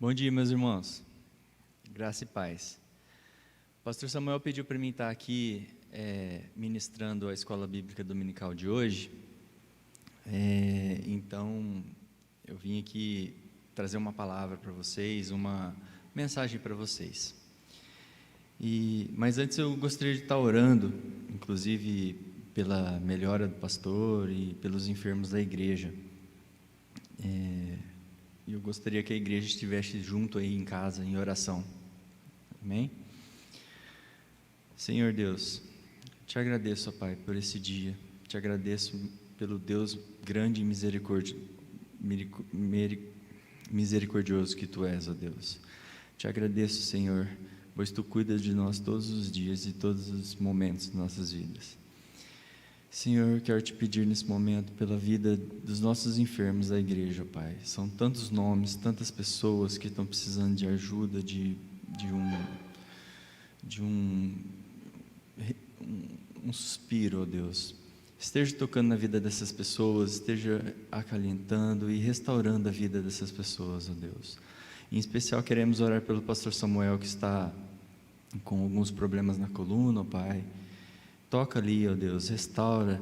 Bom dia, meus irmãos. Graça e paz. O pastor Samuel pediu para mim estar aqui ministrando a escola bíblica dominical de hoje. Então, eu vim aqui trazer uma palavra para vocês, uma mensagem para vocês. Mas antes eu gostaria de estar orando, inclusive pela melhora do pastor e pelos enfermos da igreja. Eu gostaria que a igreja estivesse junto aí em casa, em oração. Amém? Senhor Deus, te agradeço, ó Pai, por esse dia. Te agradeço pelo Deus grande e misericordioso que Tu és, ó Deus. Te agradeço, Senhor, pois Tu cuidas de nós todos os dias e todos os momentos de nossas vidas. Senhor, quero te pedir nesse momento pela vida dos nossos enfermos da igreja, Pai. São tantos nomes, tantas pessoas que estão precisando de ajuda, de um suspiro, ó Deus. Esteja tocando na vida dessas pessoas, esteja acalentando e restaurando a vida dessas pessoas, ó Deus. Em especial queremos orar pelo pastor Samuel, que está com alguns problemas na coluna, ó Pai. Toca ali, ó Deus, restaura,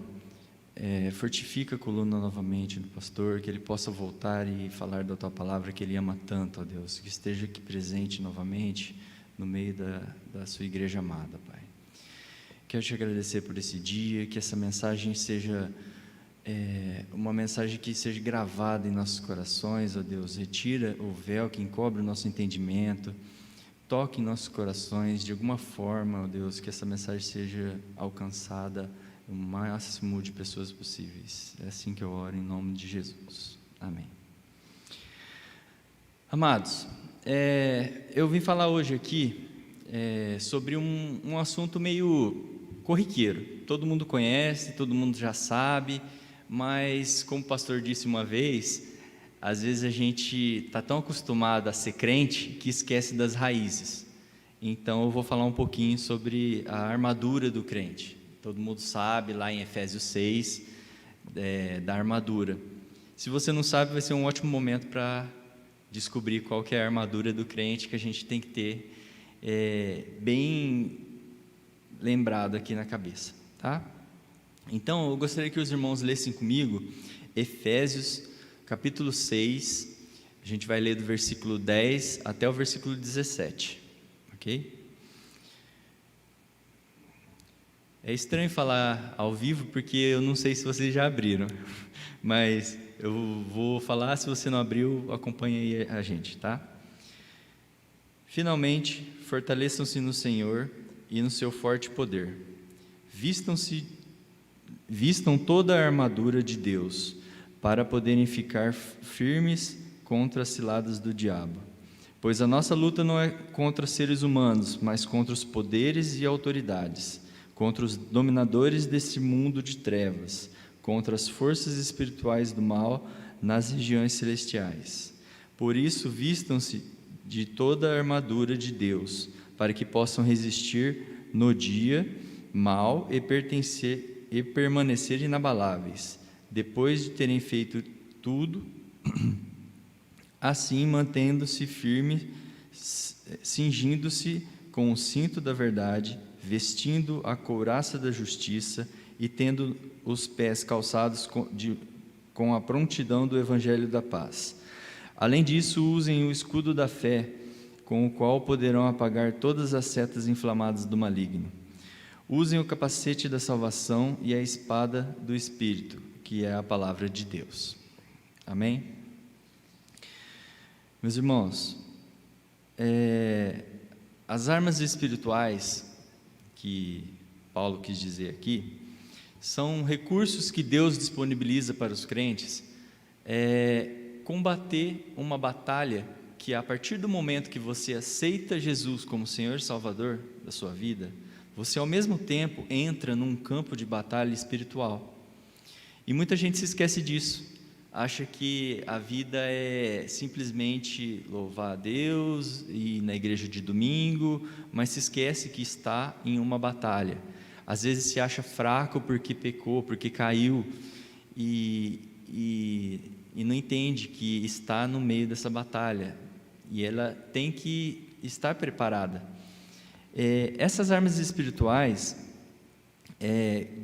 fortifica a coluna novamente do pastor, que ele possa voltar e falar da Tua palavra que ele ama tanto, ó Deus, que esteja aqui presente novamente no meio da Sua igreja amada, Pai. Quero te agradecer por esse dia, que essa mensagem seja uma mensagem que seja gravada em nossos corações, ó Deus. Retira o véu que encobre o nosso entendimento, toque em nossos corações de alguma forma, ó Deus, que essa mensagem seja alcançada o máximo de pessoas possíveis. É assim que eu oro em nome de Jesus. Amém. Amados, eu vim falar hoje aqui sobre um assunto meio corriqueiro. Todo mundo conhece, todo mundo já sabe, mas como o pastor disse uma vez, às vezes a gente está tão acostumado a ser crente que esquece das raízes. Então eu vou falar um pouquinho sobre a armadura do crente. Todo mundo sabe lá em Efésios 6 da armadura. Se você não sabe, vai ser um ótimo momento para descobrir qual que é a armadura do crente que a gente tem que ter bem lembrado aqui na cabeça, tá? Então eu gostaria que os irmãos lessem comigo Efésios capítulo 6, a gente vai ler do versículo 10 até o versículo 17, ok? É estranho falar ao vivo porque eu não sei se vocês já abriram, mas eu vou falar, se você não abriu, acompanhe aí a gente, tá? Finalmente, fortaleçam-se no Senhor e no seu forte poder. Vistam toda a armadura de Deus, para poderem ficar firmes contra as ciladas do diabo. Pois a nossa luta não é contra seres humanos, mas contra os poderes e autoridades, contra os dominadores desse mundo de trevas, contra as forças espirituais do mal nas regiões celestiais. Por isso, vistam-se de toda a armadura de Deus, para que possam resistir no dia mal e permanecer inabaláveis. Depois de terem feito tudo, assim mantendo-se firme, cingindo-se com o cinto da verdade, vestindo a couraça da justiça e tendo os pés calçados com a prontidão do evangelho da paz. Além disso, usem o escudo da fé, com o qual poderão apagar todas as setas inflamadas do maligno. Usem o capacete da salvação e a espada do Espírito, que é a palavra de Deus. Amém? Meus irmãos, as armas espirituais que Paulo quis dizer aqui são recursos que Deus disponibiliza para os crentes combater uma batalha que, a partir do momento que você aceita Jesus como Senhor e Salvador da sua vida, você ao mesmo tempo entra num campo de batalha espiritual. E muita gente se esquece disso, acha que a vida é simplesmente louvar a Deus e ir na igreja de domingo, mas se esquece que está em uma batalha. Às vezes se acha fraco porque pecou, porque caiu, e não entende que está no meio dessa batalha. e ela tem que estar preparada. Essas armas espirituais,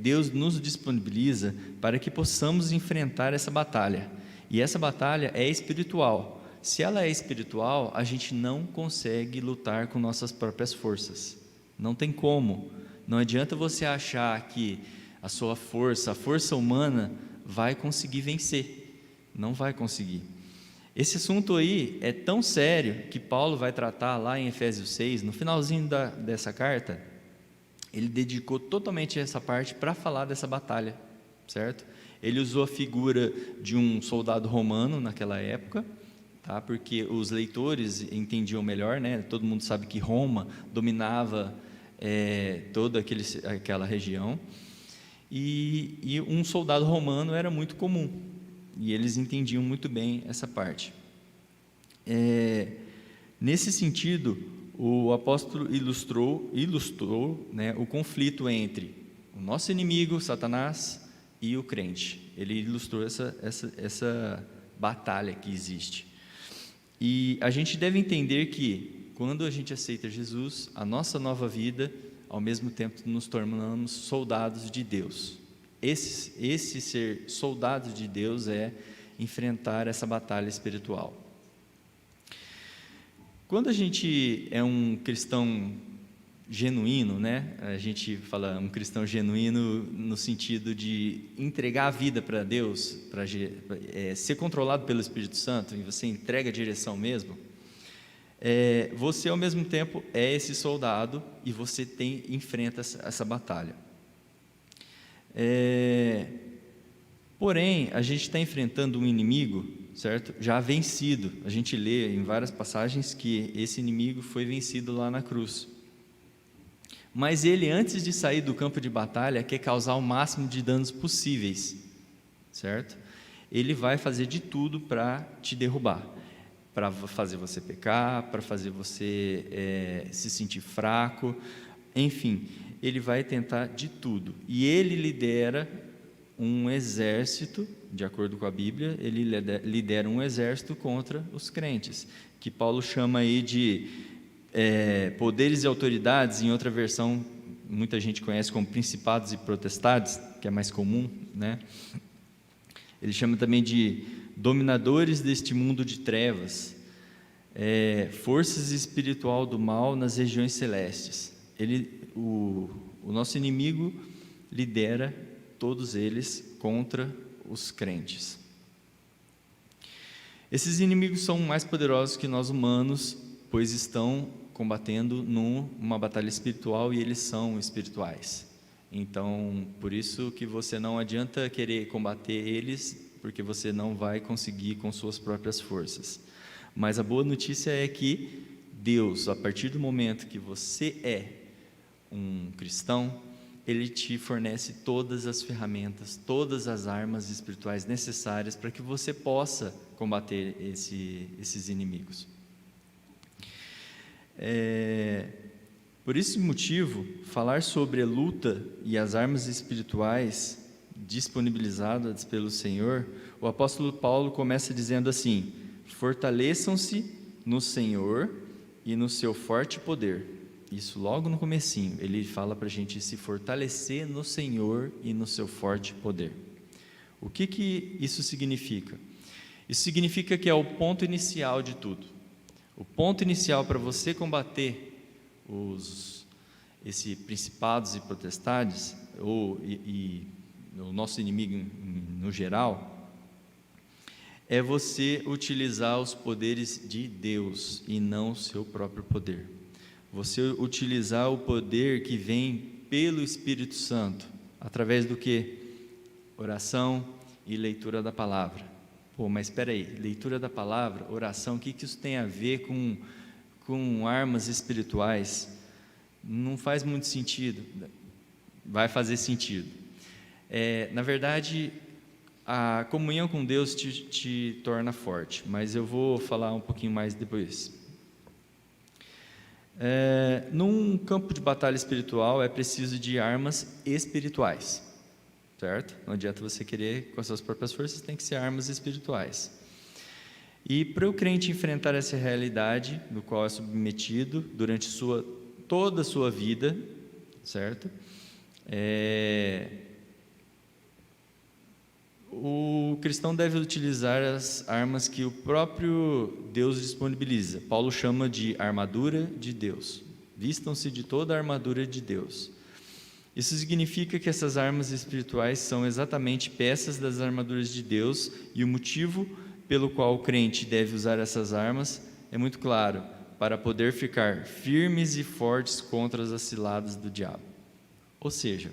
Deus nos disponibiliza para que possamos enfrentar essa batalha, e essa batalha é espiritual. Se ela é espiritual, a gente não consegue lutar com nossas próprias forças, não tem como. Não adianta você achar que a sua força, a força humana, vai conseguir vencer, não vai conseguir. Esse assunto aí é tão sério que Paulo vai tratar lá em Efésios 6, no finalzinho dessa carta. Ele dedicou totalmente essa parte para falar dessa batalha, certo? Ele usou a figura de um soldado romano naquela época, tá? Porque os leitores entendiam melhor, né? Todo mundo sabe que Roma dominava toda aquela região, e um soldado romano era muito comum, e eles entendiam muito bem essa parte. Nesse sentido, o apóstolo ilustrou, né, o conflito entre o nosso inimigo, Satanás, e o crente. Ele ilustrou essa batalha que existe. E a gente deve entender que, quando a gente aceita Jesus, a nossa nova vida, ao mesmo tempo nos tornamos soldados de Deus. Esse ser soldado de Deus é enfrentar essa batalha espiritual. Quando a gente é um cristão genuíno, né? A gente fala um cristão genuíno no sentido de entregar a vida para Deus, para ser controlado pelo Espírito Santo, e você entrega a direção mesmo. Você ao mesmo tempo é esse soldado, e você enfrenta essa batalha. Porém, a gente está enfrentando um inimigo, certo? Já vencido. A gente lê em várias passagens que esse inimigo foi vencido lá na cruz. Mas ele, antes de sair do campo de batalha, quer causar o máximo de danos possíveis, certo? Ele vai fazer de tudo para te derrubar, para fazer você pecar, para fazer você se sentir fraco, enfim, ele vai tentar de tudo. E ele lidera um exército, de acordo com a Bíblia, ele lidera um exército contra os crentes, que Paulo chama aí de poderes e autoridades. Em outra versão, muita gente conhece como principados e potestades, que é mais comum, né? Ele chama também de dominadores deste mundo de trevas, forças espiritual do mal nas regiões celestes. O nosso inimigo lidera todos eles contra os crentes. Esses inimigos são mais poderosos que nós humanos, pois estão combatendo numa batalha espiritual, e eles são espirituais. Então, por isso que você não adianta querer combater eles, porque você não vai conseguir com suas próprias forças. Mas a boa notícia é que Deus, a partir do momento que você é um cristão, Ele te fornece todas as ferramentas, todas as armas espirituais necessárias para que você possa combater esses inimigos. Por esse motivo, falar sobre a luta e as armas espirituais disponibilizadas pelo Senhor, o apóstolo Paulo começa dizendo assim: fortaleçam-se no Senhor e no seu forte poder. Isso logo no comecinho, ele fala para a gente se fortalecer no Senhor e no seu forte poder. O que isso significa? Isso significa que é o ponto inicial de tudo. O ponto inicial para você combater esses principados e potestades, e o nosso inimigo no geral, é você utilizar os poderes de Deus e não o seu próprio poder. Você utilizar o poder que vem pelo Espírito Santo, através do quê? Oração e leitura da palavra. Mas espera aí, leitura da palavra, oração, o que isso tem a ver com armas espirituais? Não faz muito sentido. Vai fazer sentido. Na verdade, a comunhão com Deus te torna forte, mas eu vou falar um pouquinho mais depois. Num campo de batalha espiritual é preciso de armas espirituais, certo? Não adianta você querer com as suas próprias forças, tem que ser armas espirituais. E para o crente enfrentar essa realidade do qual é submetido durante toda a sua vida, certo? O cristão deve utilizar as armas que o próprio Deus disponibiliza. Paulo chama de armadura de Deus. Vistam-se de toda a armadura de Deus. Isso significa que essas armas espirituais são exatamente peças das armaduras de Deus, e o motivo pelo qual o crente deve usar essas armas é muito claro: para poder ficar firmes e fortes contra as ciladas do diabo. Ou seja,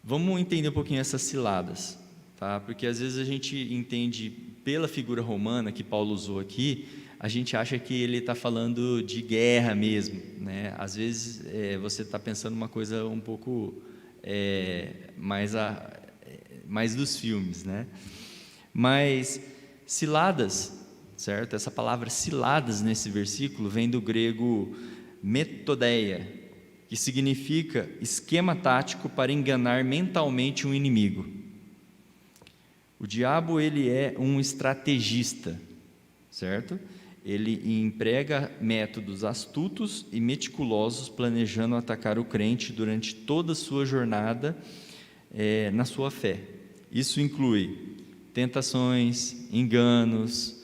vamos entender um pouquinho essas ciladas, tá? Porque às vezes a gente entende pela figura romana que Paulo usou aqui, a gente acha que ele está falando de guerra mesmo, né? Às vezes você está pensando uma coisa um pouco mais dos filmes, né? Mas ciladas, certo? Essa palavra ciladas nesse versículo vem do grego metodeia, que significa esquema tático para enganar mentalmente um inimigo. O diabo, ele é um estrategista, certo? Ele emprega métodos astutos e meticulosos, planejando atacar o crente durante toda a sua jornada na sua fé. Isso inclui tentações, enganos,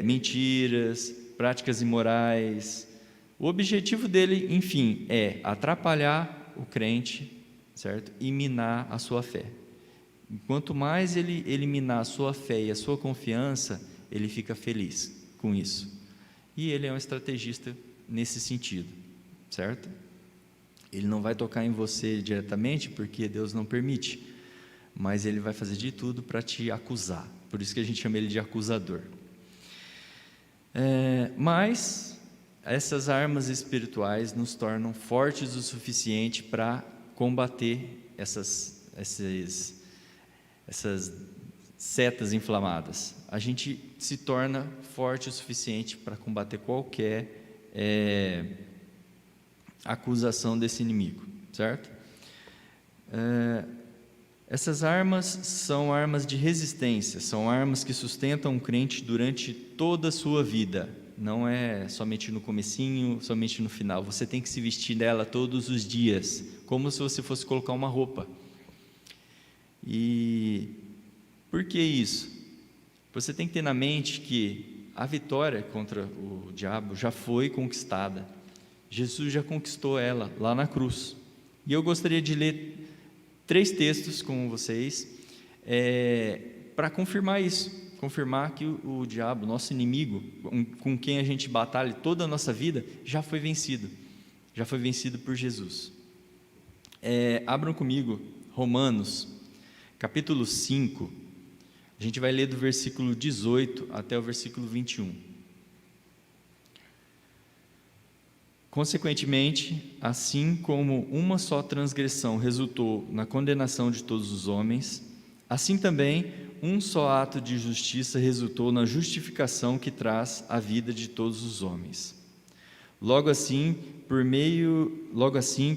mentiras, práticas imorais. O objetivo dele, enfim, é atrapalhar o crente, certo? E minar a sua fé. Quanto mais ele eliminar a sua fé e a sua confiança, ele fica feliz com isso. E ele é um estrategista nesse sentido, certo? Ele não vai tocar em você diretamente, porque Deus não permite, mas ele vai fazer de tudo para te acusar. Por isso que a gente chama ele de acusador. Mas essas armas espirituais nos tornam fortes o suficiente para combater essas setas inflamadas. A gente se torna forte o suficiente para combater qualquer acusação desse inimigo, certo? Essas armas são armas de resistência, são armas que sustentam o crente durante toda a sua vida. Não é somente no comecinho, somente no final. Você tem que se vestir dela todos os dias, como se você fosse colocar uma roupa. E por que isso? Você tem que ter na mente que a vitória contra o diabo já foi conquistada. Jesus já conquistou ela lá na cruz. E eu gostaria de ler 3 textos com vocês para confirmar isso, confirmar que o diabo, nosso inimigo, com quem a gente batalha toda a nossa vida, já foi vencido por Jesus. Abram comigo Romanos, capítulo 5, a gente vai ler do versículo 18 até o versículo 21. Consequentemente, assim como uma só transgressão resultou na condenação de todos os homens, assim também um só ato de justiça resultou na justificação que traz a vida de todos os homens. Logo assim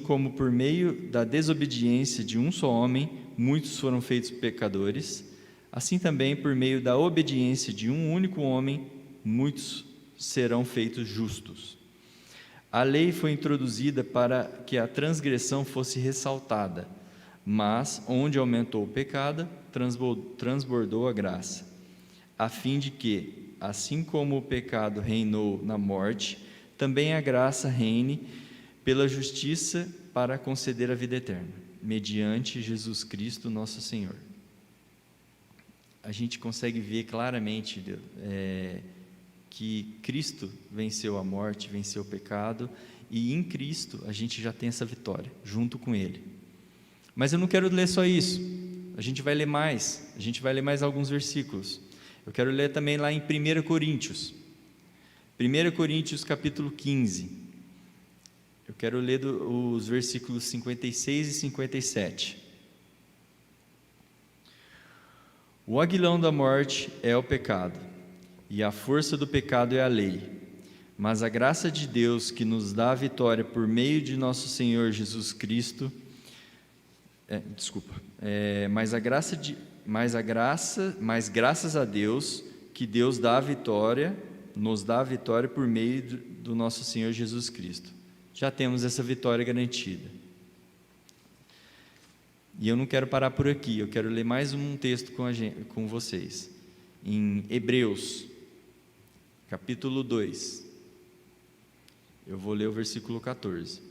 como por meio da desobediência de um só homem, muitos foram feitos pecadores, assim também por meio da obediência de um único homem, muitos serão feitos justos. A lei foi introduzida para que a transgressão fosse ressaltada, mas onde aumentou o pecado, transbordou a graça, a fim de que, assim como o pecado reinou na morte, também a graça reine pela justiça para conceder a vida eterna, mediante Jesus Cristo nosso Senhor. A gente consegue ver claramente que Cristo venceu a morte, venceu o pecado, e em Cristo a gente já tem essa vitória, junto com Ele. Mas eu não quero ler só isso, a gente vai ler mais alguns versículos. Eu quero ler também lá em 1 Coríntios, capítulo 15, eu quero ler os versículos 56 e 57. O aguilhão da morte é o pecado, e a força do pecado é a lei. Mas a graça de Deus que nos dá a vitória por meio de nosso Senhor Jesus Cristo, mas a graça mas graças a Deus, que Deus dá a vitória, nos dá a vitória por meio do nosso Senhor Jesus Cristo. Já temos essa vitória garantida. E eu não quero parar por aqui, eu quero ler mais um texto com vocês. Em Hebreus, capítulo 2. Eu vou ler o versículo 14.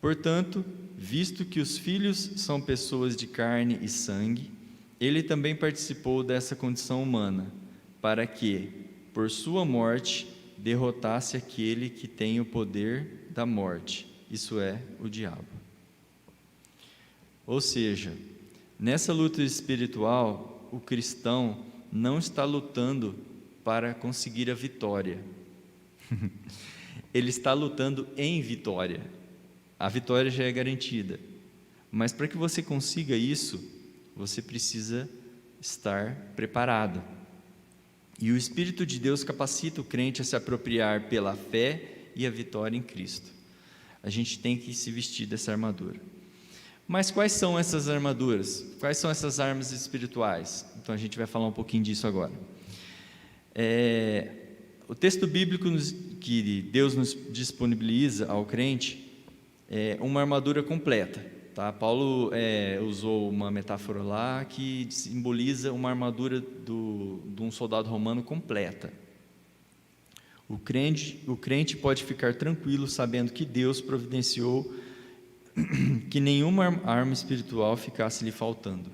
Portanto, visto que os filhos são pessoas de carne e sangue, ele também participou dessa condição humana, para que, por sua morte, derrotasse aquele que tem o poder da morte, isso é, o diabo. Ou seja, nessa luta espiritual, o cristão não está lutando para conseguir a vitória. Ele está lutando em vitória. A vitória já é garantida. Mas para que você consiga isso, você precisa estar preparado. E o Espírito de Deus capacita o crente a se apropriar pela fé e a vitória em Cristo. A gente tem que se vestir dessa armadura. Mas quais são essas armaduras? Quais são essas armas espirituais? Então a gente vai falar um pouquinho disso agora. O texto bíblico que Deus nos disponibiliza ao crente é uma armadura completa. Tá? Paulo usou uma metáfora lá que simboliza uma armadura de um soldado romano completa. O crente pode ficar tranquilo sabendo que Deus providenciou que nenhuma arma espiritual ficasse lhe faltando.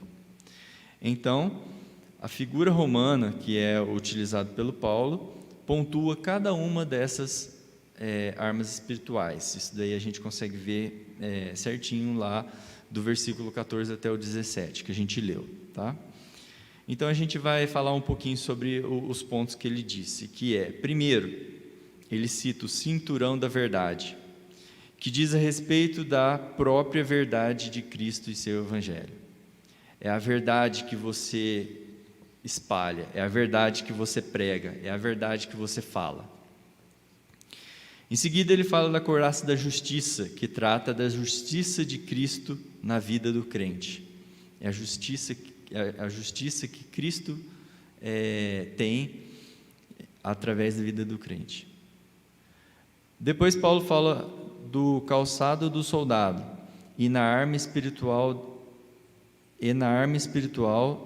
Então, a figura romana, que é utilizada pelo Paulo, pontua cada uma dessas armas espirituais. Isso daí a gente consegue ver certinho lá do versículo 14 até o 17, que a gente leu, tá? Então a gente vai falar um pouquinho sobre os pontos que ele disse, que primeiro, ele cita o cinturão da verdade, que diz a respeito da própria verdade de Cristo e seu Evangelho. É a verdade que você espalha, é a verdade que você prega, é a verdade que você fala. Em seguida ele fala da couraça da justiça, que trata da justiça de Cristo na vida do crente. É a justiça que Cristo tem através da vida do crente. Depois Paulo fala do calçado do soldado, e na arma espiritual,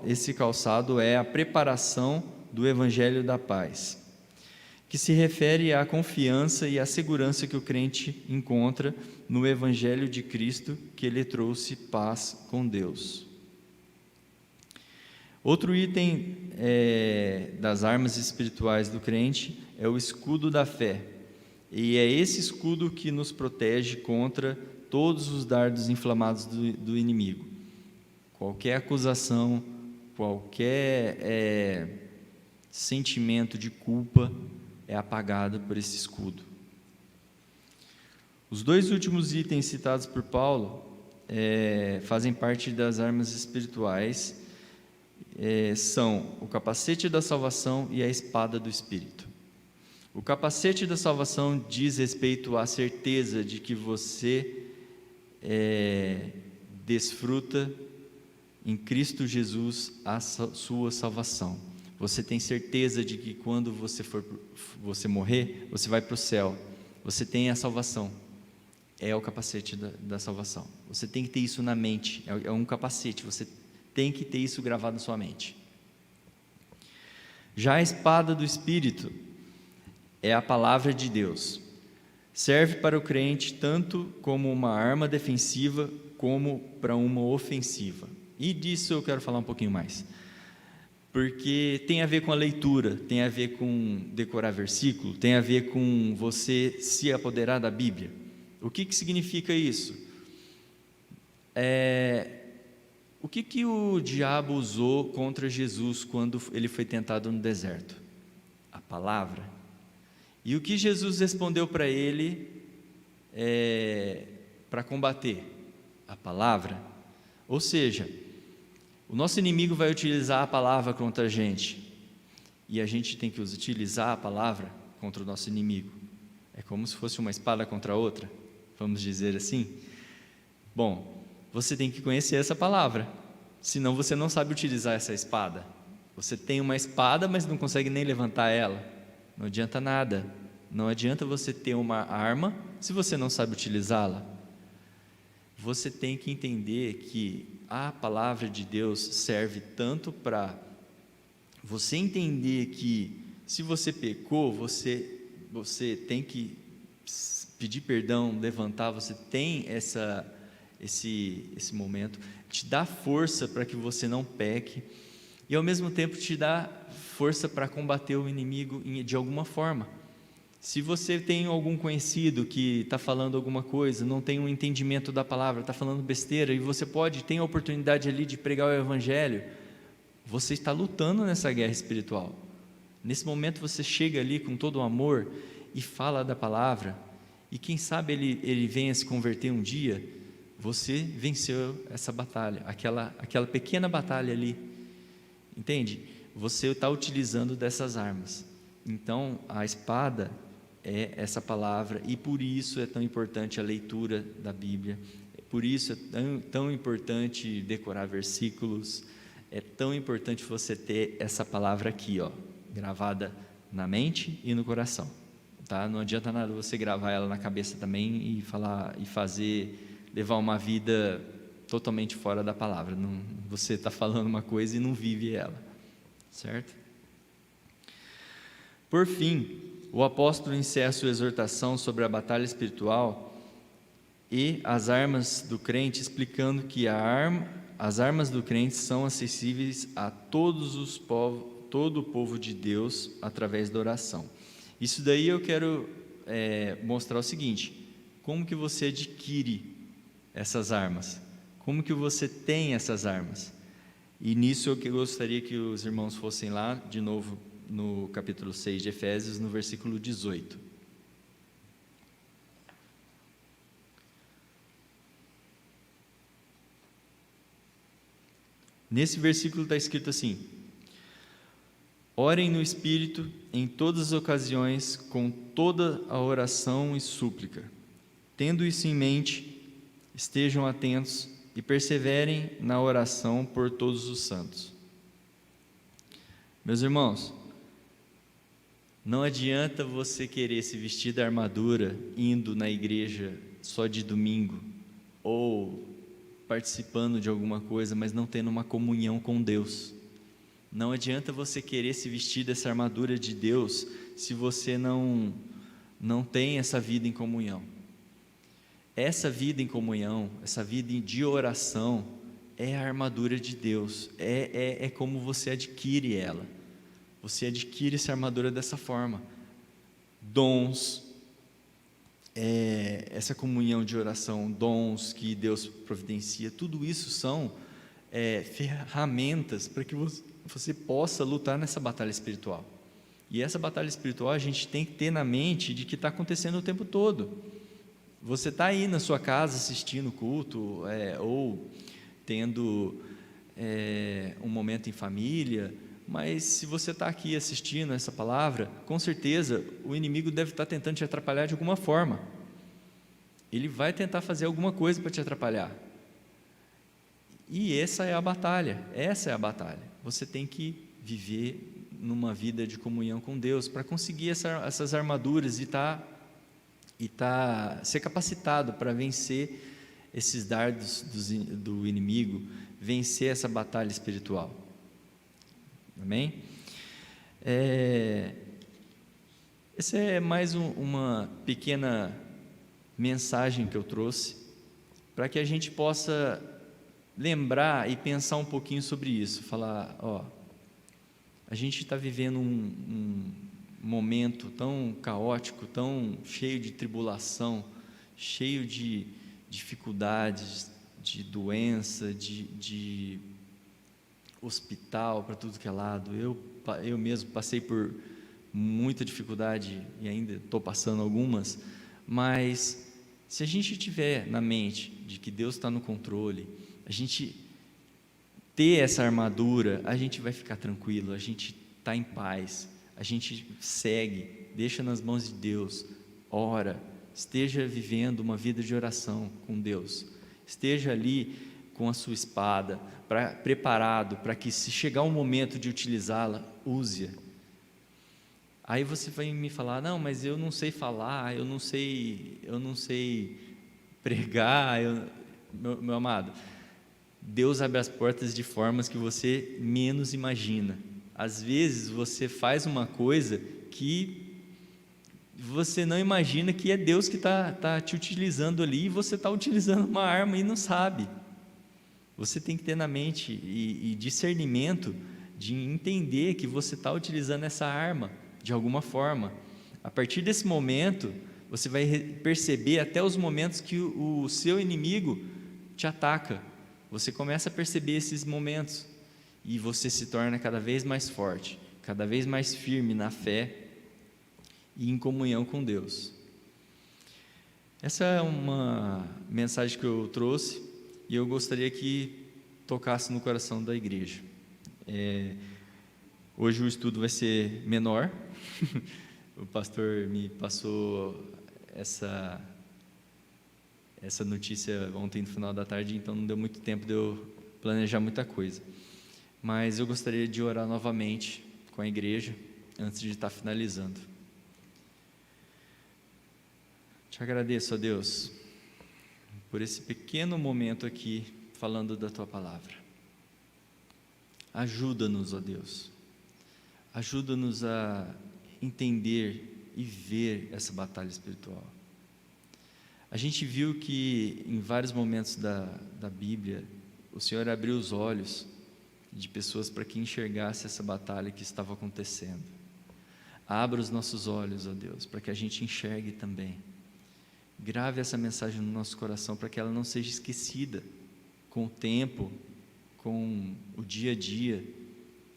esse calçado é a preparação do Evangelho da paz, que se refere à confiança e à segurança que o crente encontra no Evangelho de Cristo, que ele trouxe paz com Deus. Outro item das armas espirituais do crente é o escudo da fé. E é esse escudo que nos protege contra todos os dardos inflamados do inimigo. Qualquer acusação, qualquer sentimento de culpa é apagado por esse escudo. Os dois últimos itens citados por Paulo fazem parte das armas espirituais, são o capacete da salvação e a espada do Espírito. O capacete da salvação diz respeito à certeza de que você desfruta em Cristo Jesus a sua salvação. Você tem certeza de que quando você morrer, você vai para o céu. Você tem a salvação. É o capacete da salvação. Você tem que ter isso na mente. É um capacete. Você tem que ter isso gravado na sua mente. Já a espada do Espírito é a palavra de Deus. Serve para o crente tanto como uma arma defensiva como para uma ofensiva. E disso eu quero falar um pouquinho mais. Porque tem a ver com a leitura, tem a ver com decorar versículo, tem a ver com você se apoderar da Bíblia. O que significa isso? O que o diabo usou contra Jesus quando ele foi tentado no deserto? A palavra. E o que Jesus respondeu para ele para combater? A palavra. Ou seja, o nosso inimigo vai utilizar a palavra contra a gente, e a gente tem que utilizar a palavra contra o nosso inimigo. É como se fosse uma espada contra a outra, vamos dizer assim. Bom, você tem que conhecer essa palavra, senão você não sabe utilizar essa espada. Você tem uma espada, mas não consegue nem levantar ela. Não adianta nada. Não adianta você ter uma arma se você não sabe utilizá-la. Você tem que entender que a palavra de Deus serve tanto para você entender que se você pecou, você tem que pedir perdão, levantar, você tem esse momento, te dá força para que você não peque, e ao mesmo tempo te dá força para combater o inimigo de alguma forma. Se você tem algum conhecido que está falando alguma coisa, não tem um entendimento da palavra, está falando besteira, e você tem a oportunidade ali de pregar o evangelho, você está lutando nessa guerra espiritual. Nesse momento você chega ali com todo o amor e fala da palavra, e quem sabe ele venha se converter um dia, você venceu essa batalha, aquela pequena batalha ali, entende? Você está utilizando dessas armas. Então a espada é essa palavra, e por isso é tão importante a leitura da Bíblia, por isso é tão importante decorar versículos, é tão importante você ter essa palavra aqui, gravada na mente e no coração, tá? Não adianta nada você gravar ela na cabeça também e falar levar uma vida totalmente fora da palavra. Não, você está falando uma coisa e não vive ela, certo? Por fim, o apóstolo encerra sua exortação sobre a batalha espiritual e as armas do crente, explicando que as armas do crente são acessíveis a todo o povo de Deus através da oração. Isso daí eu quero mostrar o seguinte: como que você adquire essas armas? Como que você tem essas armas? E nisso eu gostaria que os irmãos fossem lá de novo no capítulo 6 de Efésios, no versículo 18. Nesse versículo está escrito assim: orem no Espírito em todas as ocasiões, com toda a oração e súplica. Tendo isso em mente, estejam atentos e perseverem na oração por todos os santos. Meus irmãos, não adianta você querer se vestir da armadura indo na igreja só de domingo, ou participando de alguma coisa, mas não tendo uma comunhão com Deus. Não adianta você querer se vestir dessa armadura de Deus se você não tem essa vida em comunhão. Essa vida em comunhão, essa vida de oração é a armadura de Deus, é como você adquire ela. Você adquire essa armadura dessa forma. Dons, essa comunhão de oração, dons que Deus providencia, tudo isso são ferramentas para que você possa lutar nessa batalha espiritual. E essa batalha espiritual a gente tem que ter na mente de que está acontecendo o tempo todo. Você está aí na sua casa assistindo o culto, ou tendo um momento em família, mas se você está aqui assistindo essa palavra, com certeza o inimigo deve estar tentando te atrapalhar de alguma forma. Ele vai tentar fazer alguma coisa para te atrapalhar. E essa é a batalha. Você tem que viver numa vida de comunhão com Deus para conseguir essas armaduras e ser capacitado para vencer esses dardos do inimigo, vencer essa batalha espiritual. Amém? Essa é mais uma pequena mensagem que eu trouxe para que a gente possa lembrar e pensar um pouquinho sobre isso. Falar, a gente está vivendo um momento tão caótico, tão cheio de tribulação, cheio de dificuldades, de doença, de hospital para tudo que é lado. Eu mesmo passei por muita dificuldade e ainda estou passando algumas, mas se a gente tiver na mente de que Deus está no controle, a gente ter essa armadura, a gente vai ficar tranquilo, a gente está em paz, a gente segue, deixa nas mãos de Deus, ora, esteja vivendo uma vida de oração com Deus, esteja ali com a sua espada, preparado para que, se chegar o momento de utilizá-la, use-a. Aí você vai me falar: não, mas eu não sei falar, eu não sei pregar. Meu amado, Deus abre as portas de formas que você menos imagina. Às vezes você faz uma coisa que você não imagina que é Deus que está te utilizando ali, e você está utilizando uma arma e não sabe. Você tem que ter na mente e discernimento de entender que você está utilizando essa arma de alguma forma. A partir desse momento, você vai perceber até os momentos que o seu inimigo te ataca. Você começa a perceber esses momentos e você se torna cada vez mais forte, cada vez mais firme na fé e em comunhão com Deus. Essa é uma mensagem que eu trouxe e eu gostaria que tocasse no coração da igreja. Hoje o estudo vai ser menor. O pastor me passou essa notícia ontem no final da tarde, então não deu muito tempo de eu planejar muita coisa. Mas eu gostaria de orar novamente com a igreja antes de estar finalizando. Te agradeço, ó Deus, por esse pequeno momento aqui falando da Tua palavra. Ajuda-nos, ó Deus, ajuda-nos a entender e ver essa batalha espiritual. A gente viu que em vários momentos da Bíblia, o Senhor abriu os olhos de pessoas para que enxergasse essa batalha que estava acontecendo. Abra os nossos olhos, ó Deus, para que a gente enxergue também. Grave essa mensagem no nosso coração para que ela não seja esquecida com o tempo, com o dia a dia.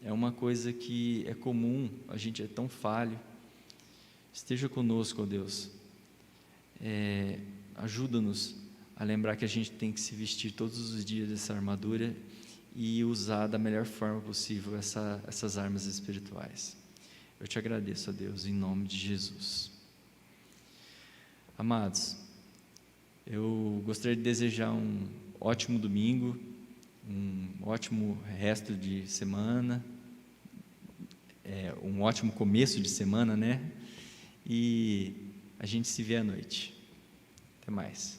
É uma coisa que é comum, a gente é tão falho. Esteja conosco, ó Deus. Ajuda-nos a lembrar que a gente tem que se vestir todos os dias dessa armadura e usar da melhor forma possível essas armas espirituais. Eu te agradeço, ó Deus, em nome de Jesus. Amados, eu gostaria de desejar um ótimo domingo, um ótimo resto de semana, um ótimo começo de semana, né? E a gente se vê à noite. Até mais.